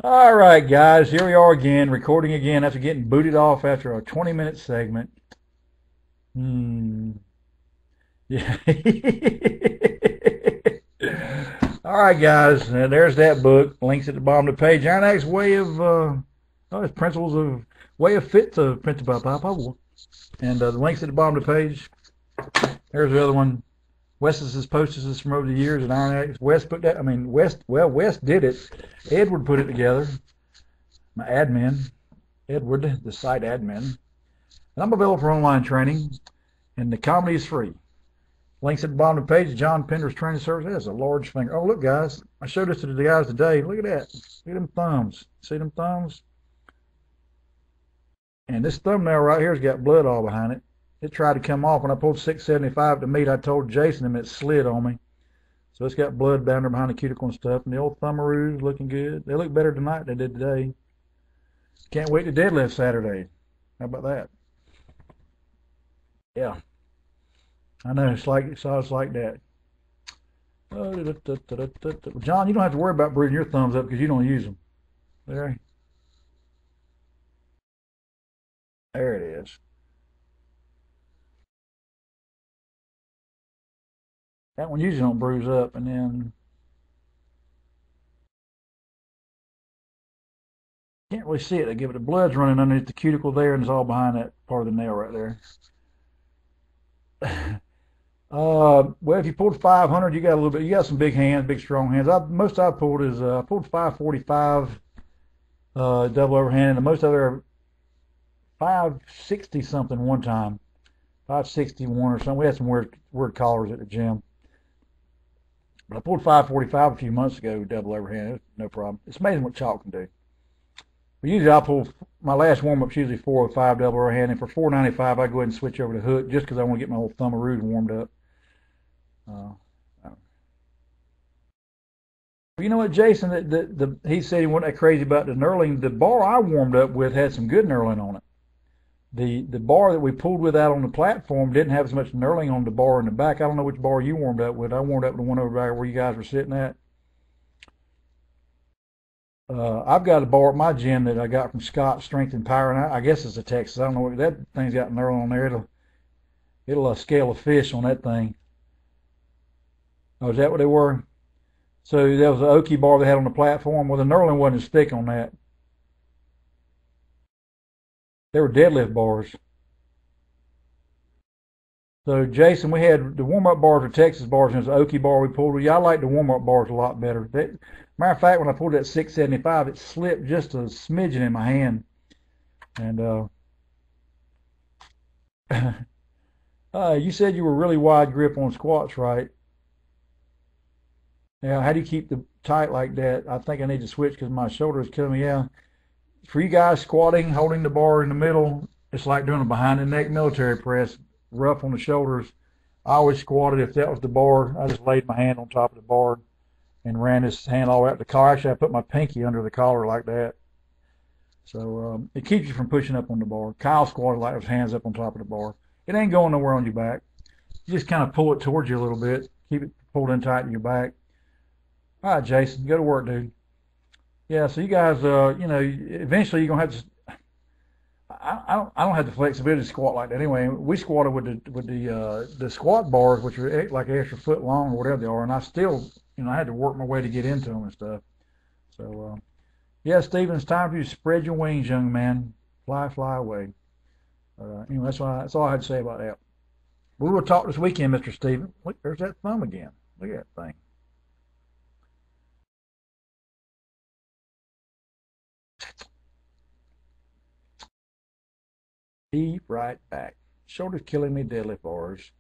All right, guys, here we are again, recording again after getting booted off after a 20-minute segment. Hmm. Yeah. All right, guys, there's that book. Links at the bottom of the page. Iron Act's way of, it's principles of, way of fit to principle. And the links at the bottom of the page. There's the other one. Wes has posted this from over the years, and Iron Act. Wes put that, Wes did it. Edward put it together. My admin. Edward, the site admin. And I'm available for online training, and the comedy is free. Links at the bottom of the page. John Pender's training service. That's a large finger. Oh, look, guys. I showed this to the guys today. Look at that. Look at them thumbs. See them thumbs? And this thumbnail right here has got blood all behind it. It tried to come off. When I pulled 675 to meet, I told Jason and it slid on me. So it's got blood down there behind the cuticle and stuff. And the old thumbaroos looking good. They look better tonight than they did today. Can't wait to deadlift Saturday. How about that? Yeah, I know. It's like that. John, you don't have to worry about bruising your thumbs up because you don't use them. There, there it is. That one usually don't bruise up, and then can't really see it. I give it the blood's running underneath the cuticle there, and it's all behind that part of the nail right there. Well, if you pulled 500, you got a little bit. You got some big hands, big strong hands. Most I've pulled is I pulled 545 double overhand, and the most other 560 something one time, 561 or something. We had some weird collars at the gym, but I pulled 545 a few months ago double overhand. It was no problem. It's amazing what chalk can do. But usually I pull my last warm up's usually 405 double overhand, and for 495 I go ahead and switch over to hook just because I want to get my whole thumbaroo warmed up. Uh, you know what, Jason? He said he wasn't that crazy about the knurling. The bar I warmed up with had some good knurling on it. The bar that we pulled with out on the platform didn't have as much knurling on the bar in the back. I don't know which bar you warmed up with. I warmed up with the one over there where you guys were sitting at. I've got a bar at my gym that I got from Scott Strength and Power, and I guess it's a Texas. I don't know what that thing's got knurling on there. It'll scale a fish on that thing. Oh, is that what they were? So that was the Oki bar they had on the platform. Well, the knurling wasn't as thick on that. They were deadlift bars. So Jason, we had the warm-up bars were Texas bars, and it was the Oki bar we pulled. Well, yeah, I like the warm-up bars a lot better. Matter of fact, when I pulled that 675, it slipped just a smidgen in my hand. And you said you were really wide grip on squats, right? Yeah. How do you keep the tight like that? I think I need to switch because my shoulder is killing me. Yeah. For you guys squatting, holding the bar in the middle, it's like doing a behind the neck military press, rough on the shoulders. I always squatted if that was the bar. I just laid my hand on top of the bar and ran this hand all the way out the collar. Actually, I put my pinky under the collar like that. So it keeps you from pushing up on the bar. Kyle squatted like his hands up on top of the bar. It ain't going nowhere on your back. You just kind of pull it towards you a little bit. Keep it pulled in tight in your back. All right, Jason, go to work, dude. Yeah, so you guys, eventually you're gonna have to. I don't have the flexibility to squat like that anyway. We squatted with the squat bars, which are like an extra foot long or whatever they are, and I still, I had to work my way to get into them and stuff. So, yeah, Stephen, it's time for you to spread your wings, young man. Fly, fly away. Anyway, that's all I had to say about that. We will talk this weekend, Mr. Stephen. Look, there's that thumb again. Look at that thing. Be right back. Shoulders killing me, deadlift bars.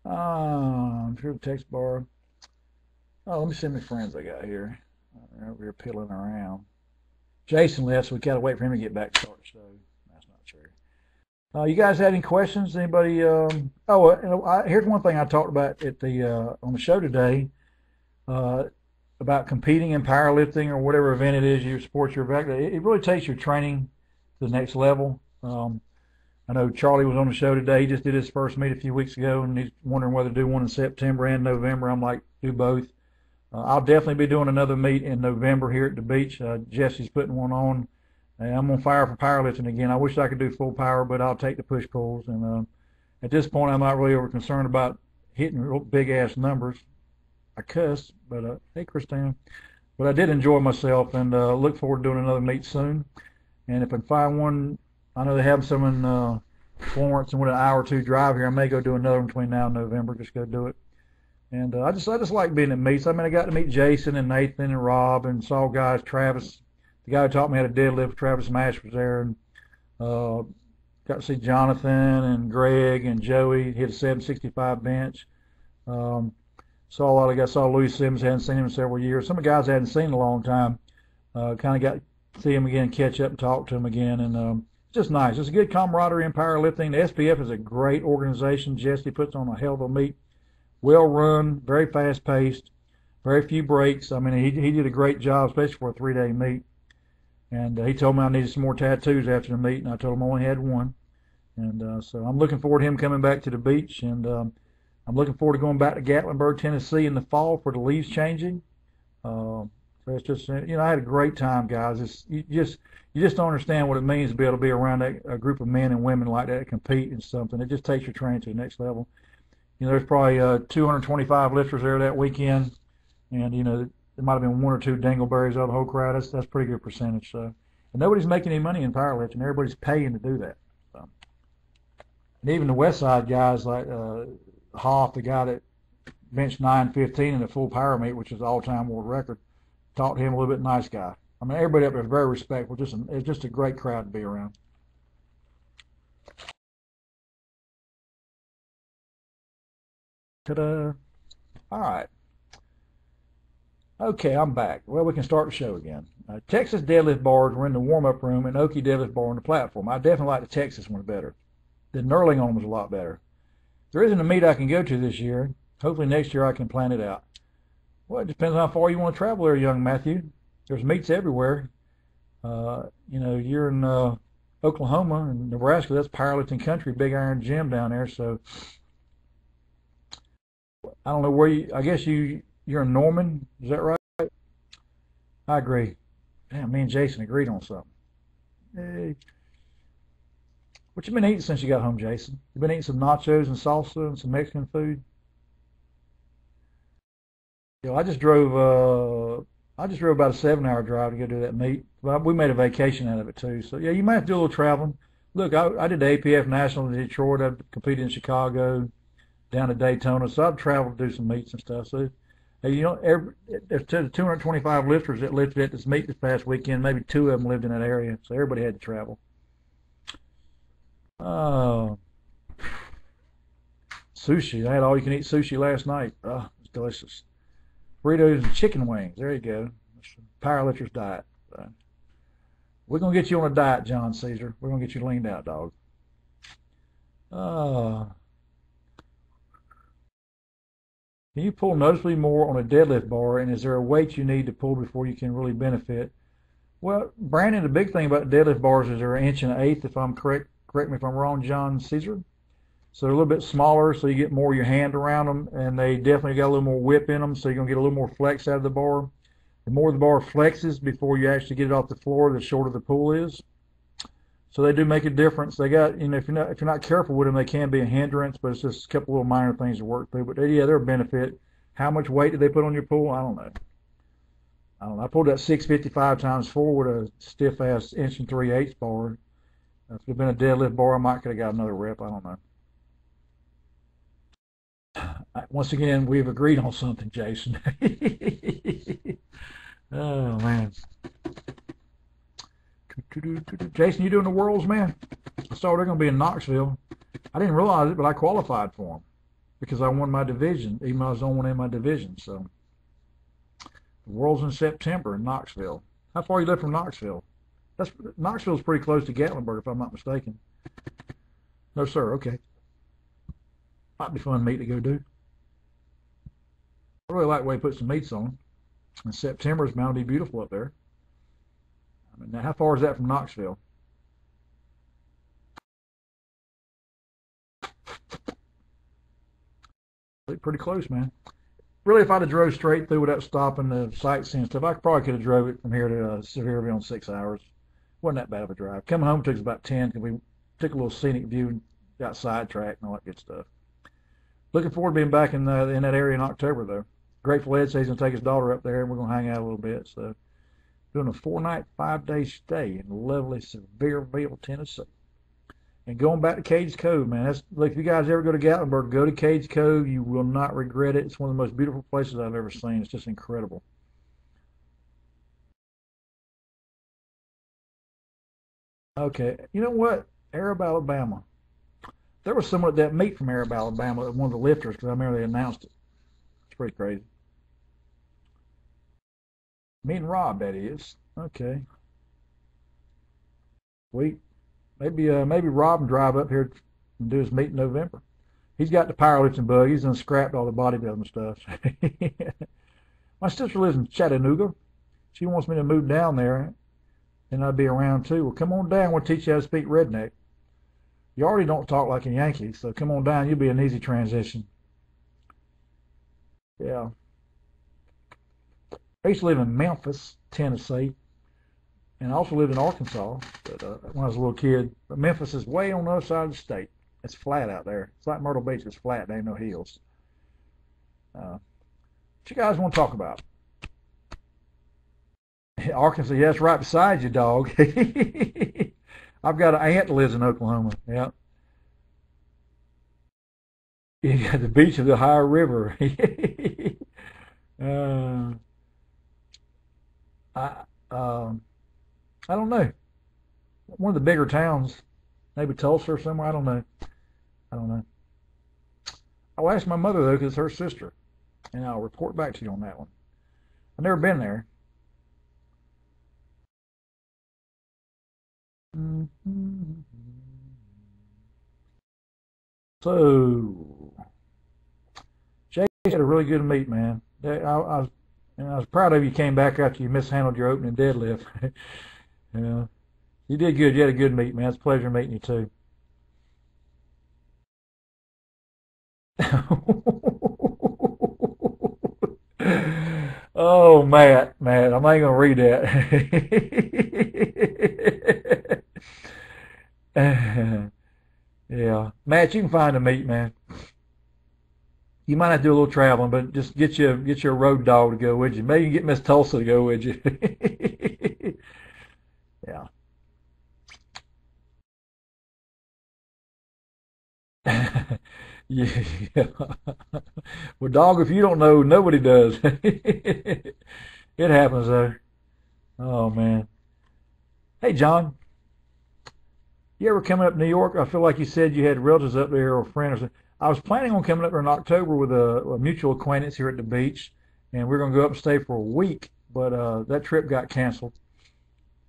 I'm sure the text bar. Oh, let me see how many friends I got here. They're over here piddling around. Jason left, so we gotta wait for him to get back to start the show. That's not true. You guys had any questions? Anybody? Here's one thing I talked about at the on the show today uh, about competing in powerlifting or whatever event it is you support your back. It really takes your training to the next level. I know Charlie was on the show today. He just did his first meet a few weeks ago, and he's wondering whether to do one in September and November. I'm like, do both. I'll definitely be doing another meet in November here at the beach. Jesse's putting one on. And I'm on fire for powerlifting again. I wish I could do full power, but I'll take the push pulls. And at this point, I'm not really over concerned about hitting real big ass numbers. I cuss, but hey, Christine. But I did enjoy myself, and look forward to doing another meet soon. And if I can find one, I know they have some in Florence, and with an hour or two drive here, I may go do another one between now and November. Just go do it. And I just like being at meets. I mean, I got to meet Jason and Nathan and Rob and saw guys. Travis, the guy who taught me how to deadlift, Travis Mash was there, and got to see Jonathan and Greg and Joey hit a 765 bench. Saw a lot of guys. Saw Louis Sims, hadn't seen him in several years. Some of the guys I hadn't seen in a long time. Kind of got to see him again, catch up and talk to him again, and just nice. It's a good camaraderie in powerlifting. The SPF is a great organization. Jesse puts on a hell of a meet. Well run, very fast paced, very few breaks. I mean, he did a great job, especially for a 3-day meet. And he told me I needed some more tattoos after the meet, and I told him I only had one. And so I'm looking forward to him coming back to the beach, and I'm looking forward to going back to Gatlinburg, Tennessee in the fall for the leaves changing. So it's just, I had a great time, guys. You just don't understand what it means to be able to be around a group of men and women like that that compete in something. It just takes your training to the next level. There's probably 225 lifters there that weekend, and there might have been one or two dingleberries out of the whole crowd. That's a pretty good percentage. So, and nobody's making any money in powerlifting. Everybody's paying to do that. So, and even the West Side guys like Hoff, the guy that benched 915 in a full power meet, which is the all-time world record, taught him a little bit. Nice guy. I mean, everybody up there is very respectful. It's just a great crowd to be around. Ta-da! All right. Okay, I'm back. Well, we can start the show again. Texas deadlift bars were in the warm-up room, and Okie deadlift bar on the platform. I definitely like the Texas one better. The knurling on was a lot better. There isn't a meet I can go to this year. Hopefully next year I can plan it out. Well, it depends on how far you want to travel there, young Matthew. There's meets everywhere. You're in Oklahoma and Nebraska. That's powerlifting country, Big Iron Gym down there. So I don't know where I guess you're in Norman. Is that right? I agree. Damn, me and Jason agreed on something. Hey. What you been eating since you got home, Jason? You been eating some nachos and salsa and some Mexican food? I just drove about a 7-hour drive to go do that meet. But we made a vacation out of it too. So yeah, you might have to do a little traveling. Look, I did the APF National in Detroit. I competed in Chicago, down to Daytona. So I've traveled to do some meets and stuff. So there's 225 lifters that lifted at this meet this past weekend. Maybe 2 of them lived in that area. So everybody had to travel. Sushi. I had all you can eat sushi last night. Oh, it's delicious. Burritos and chicken wings. There you go. Powerlifter's diet. We're going to get you on a diet, John Caesar. We're going to get you leaned out, dog. Can you pull noticeably more on a deadlift bar, and is there a weight you need to pull before you can really benefit? Well, Brandon, the big thing about deadlift bars is they're 1.125", if I'm correct. Correct me if I'm wrong, John Caesar. So they're a little bit smaller, so you get more of your hand around them, and they definitely got a little more whip in them, so you're going to get a little more flex out of the bar. The more the bar flexes before you actually get it off the floor, the shorter the pull is. So they do make a difference. They got, if you're not careful with them, they can be a hindrance, but it's just a couple little minor things to work through. But yeah, they're a benefit. How much weight did they put on your pull? I don't know. I pulled that 655 times 4 with a stiff ass 1 3/8 bar. If it had been a deadlift bar, I might could have got another rep. I don't know. Once again, we've agreed on something, Jason. Oh, man. Jason, you doing the Worlds, man? I saw they're going to be in Knoxville. I didn't realize it, but I qualified for them because I won my division, even though I was the only one in my division. So, the Worlds in September in Knoxville. How far you live from Knoxville? Knoxville's pretty close to Gatlinburg, if I'm not mistaken. No, sir. Okay. Might be fun meet to go do. I really like the way he puts some meets on. And September is bound to be beautiful up there. I mean, now how far is that from Knoxville? Pretty close, man. Really, if I'd have drove straight through without stopping the sightseeing stuff, I probably could have drove it from here to Sevierville in 6 hours. Wasn't that bad of a drive. Coming home took us about 10 because we took a little scenic view and got sidetracked and all that good stuff. Looking forward to being back in that area in October, though. Grateful Ed says he's going to take his daughter up there, and we're going to hang out a little bit. So, doing a 4-night, 5-day stay in lovely Sevierville, Tennessee. And going back to Cades Cove, man. Look, if you guys ever go to Gatlinburg, go to Cades Cove. You will not regret it. It's one of the most beautiful places I've ever seen. It's just incredible. Okay, you know what? Arab, Alabama. There was someone at that meet from Arab, Alabama, one of the lifters, because I remember they announced it. It's pretty crazy. Me and Rob, that is. Okay, sweet. Maybe Rob can drive up here and do his meet in November. He's got the powerlifting bug. He's done scrapped all the bodybuilding stuff. My sister lives in Chattanooga. She wants me to move down there, and I'd be around too. Well, come on down. We'll teach you how to speak redneck. You already don't talk like a Yankee, so come on down. You'll be an easy transition. Yeah. I used to live in Memphis, Tennessee, and I also lived in Arkansas. But when I was a little kid, but Memphis is way on the other side of the state. It's flat out there. It's like Myrtle Beach. It's flat. There ain't no hills. What you guys want to talk about? Arkansas, yes, right beside you, dog. I've got an aunt that lives in Oklahoma. Yeah. You got the beach of the Ohio River. uh, I um, I don't know. One of the bigger towns, maybe Tulsa or somewhere. I don't know. I don't know. I'll ask my mother though, because it's her sister, and I'll report back to you on that one. I've never been there. Mhm. So, Jay had a really good meet, man. I was proud of you. Came back after you mishandled your opening deadlift. Yeah, you did good. You had a good meet, man. It's a pleasure meeting you too. Oh, Matt, I'm not gonna read that. Yeah, Matt, you can find a meet, man. You might have to do a little traveling, but just get your road dog to go with you. Maybe you can get Miss Tulsa to go with you. Yeah. Yeah. Well, dog, if you don't know, nobody does. It happens though. Oh man. Hey, John, you ever coming up to New York? I feel like you said you had relatives up there or friends. Or something. I was planning on coming up there in October with a mutual acquaintance here at the beach, and we're going to go up and stay for a week. But that trip got canceled.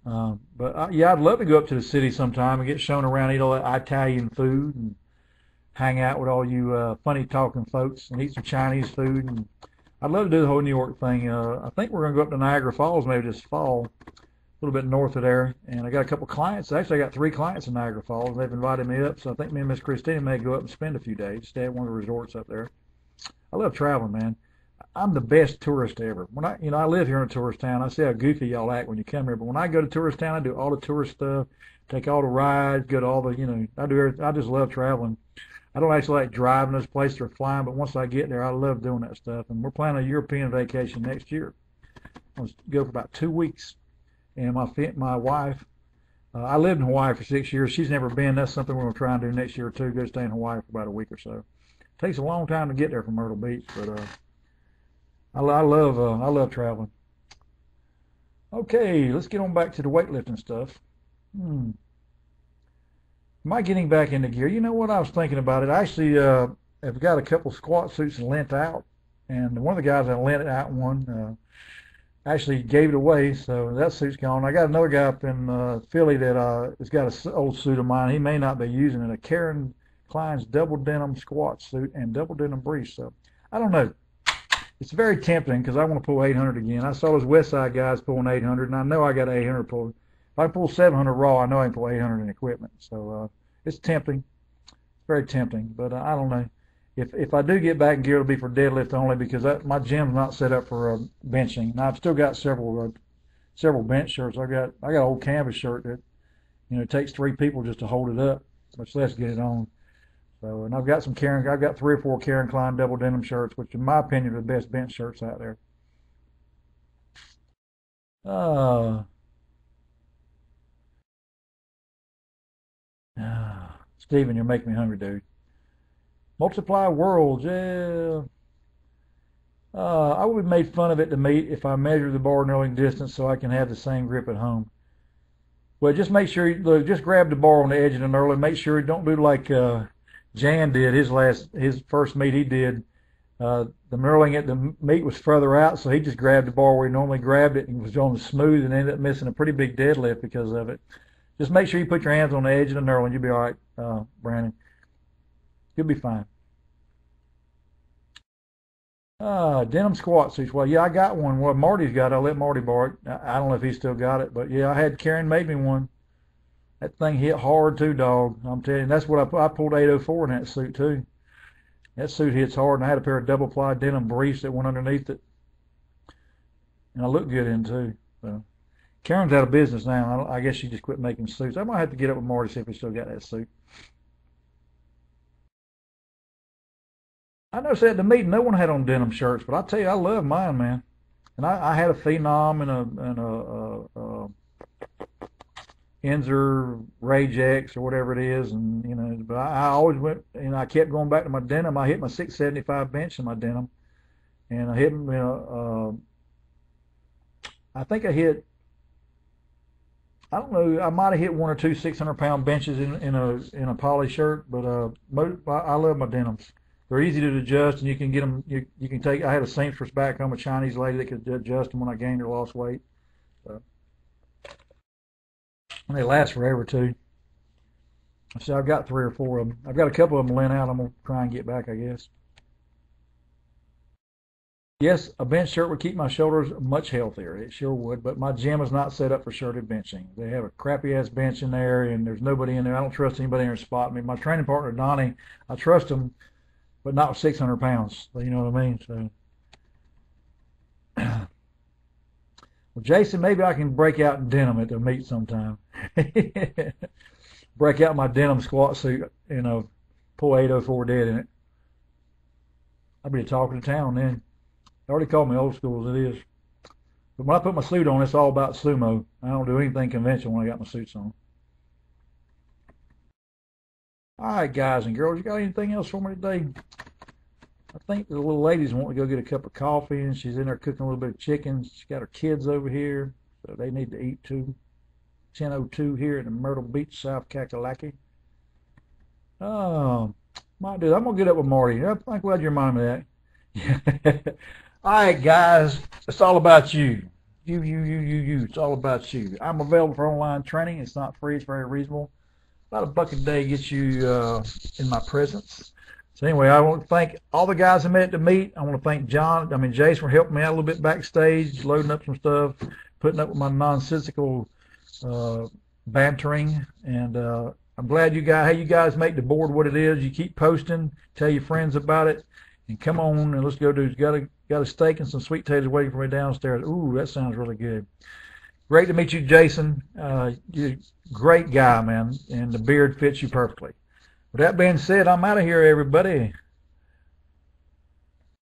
But yeah, I'd love to go up to the city sometime and get shown around, eat all that Italian food, and hang out with all you funny talking folks, and eat some Chinese food. And I'd love to do the whole New York thing. I think we're going to go up to Niagara Falls maybe this fall, a little bit north of there. And I got a couple clients. Actually, I got 3 clients in Niagara Falls. They've invited me up, so I think me and Miss Christina may go up and spend a few days, stay at one of the resorts up there. I love traveling, man. I'm the best tourist ever. I live here in a tourist town. I see how goofy y'all act when you come here, but when I go to tourist town, I do all the tourist stuff, take all the rides, go to all the, I do everything. I just love traveling. I don't actually like driving those places or flying, but once I get there, I love doing that stuff. And we're planning a European vacation next year. I'll go for about 2 weeks. And my wife, I lived in Hawaii for 6 years. She's never been. That's something we're going to try and do next year too. Go stay in Hawaii for about a week or so. It takes a long time to get there from Myrtle Beach, but I love traveling. Okay, let's get on back to the weightlifting stuff. Hmm. Am I getting back into gear? You know what? I was thinking about it. I actually have got a couple squat suits and lent out, and one of the guys I lent out one actually gave it away, so that suit's gone. I got another guy up in Philly that has got an old suit of mine. He may not be using it. A Karen Klein's double denim squat suit and double denim briefs. So I don't know. It's very tempting because I want to pull 800 again. I saw those West Side guys pulling 800, and I know I got 800 pulled. If I pull 700 raw, I know I can pull 800 in equipment. So it's tempting. It's very tempting, but I don't know. If I do get back in gear, it'll be for deadlift only because my gym's not set up for benching. Now I've still got several bench shirts. I got an old canvas shirt that it takes 3 people just to hold it up, much less get it on. So, and I've got 3 or 4 Karen Klein double denim shirts, which in my opinion are the best bench shirts out there. Steven, you're making me hungry, dude. Multiply worlds, yeah. I would be made fun of at the meet if I measure the bar knurling distance so I can have the same grip at home. Well, just make sure look, just grab the bar on the edge of the knurling. Make sure you don't do like Jan did his first meet he did. The knurling at the meet was further out, so he just grabbed the bar where he normally grabbed it and was on the smooth and ended up missing a pretty big deadlift because of it. Just make sure you put your hands on the edge of the knurling. You'll be all right, Brandon. You'll be fine. Denim squat suits. Well, yeah, I got one. Well, Marty's got it. I'll let Marty borrow it. I don't know if he still got it, but yeah, I had Karen made me one. That thing hit hard too, dog. I'm telling you, that's what I pulled 804 in that suit too. That suit hits hard, and I had a pair of double ply denim briefs that went underneath it, and I looked good in too. So Karen's out of business now. I guess she just quit making suits. I might have to get up with Marty to see if he still got that suit. I noticed at the meeting no one had on denim shirts, but I tell you, I love mine, man. And I had a Phenom and a Enzer Rage X or whatever it is, and but I always went, I kept going back to my denim. I hit my 675 bench in my denim, and I hit, I think I hit, I don't know, I might have hit 1 or 2 600-pound benches in a poly shirt, but I love my denims. They're easy to adjust, and you can get them. You can take. I had a seamstress back home, a Chinese lady that could adjust them when I gained or lost weight. So, and they last forever too. So I've got 3 or 4 of them. I've got a couple of them lent out. I'm gonna try and get back, I guess. Yes, a bench shirt would keep my shoulders much healthier. It sure would, but my gym is not set up for shirted benching. They have a crappy ass bench in there, and there's nobody in there. I don't trust anybody in there to spot me. My training partner Donnie, I trust him, but not with 600 pounds. You know what I mean? So, well, Jason, maybe I can break out in denim at the meet sometime. Break out my denim squat suit, pull 804 dead in it. I'll be talking to town then. They already called me old school as it is. But when I put my suit on, it's all about sumo. I don't do anything conventional when I got my suits on. All right, guys and girls, you got anything else for me today? I think the little lady's wanting to go get a cup of coffee, and she's in there cooking a little bit of chicken. She's got her kids over here, so they need to eat too. 10:02 here in Myrtle Beach, South Kakalaki. Oh, my dude, I'm gonna get up with Marty. I'm glad you reminded me of that. All right, guys, it's all about you. You. It's all about you. I'm available for online training. It's not free. It's very reasonable. About $1 a day gets you in my presence. So anyway, I want to thank all the guys I met at the meet. I want to thank Jason for helping me out a little bit backstage, loading up some stuff, putting up with my nonsensical bantering. And I'm glad you guys make the board what it is. You keep posting, tell your friends about it, and come on and let's go do. Got a steak and some sweet potatoes waiting for me downstairs. Ooh, that sounds really good. Great to meet you, Jason. You're a great guy, man, and the beard fits you perfectly. With that being said, I'm out of here, everybody.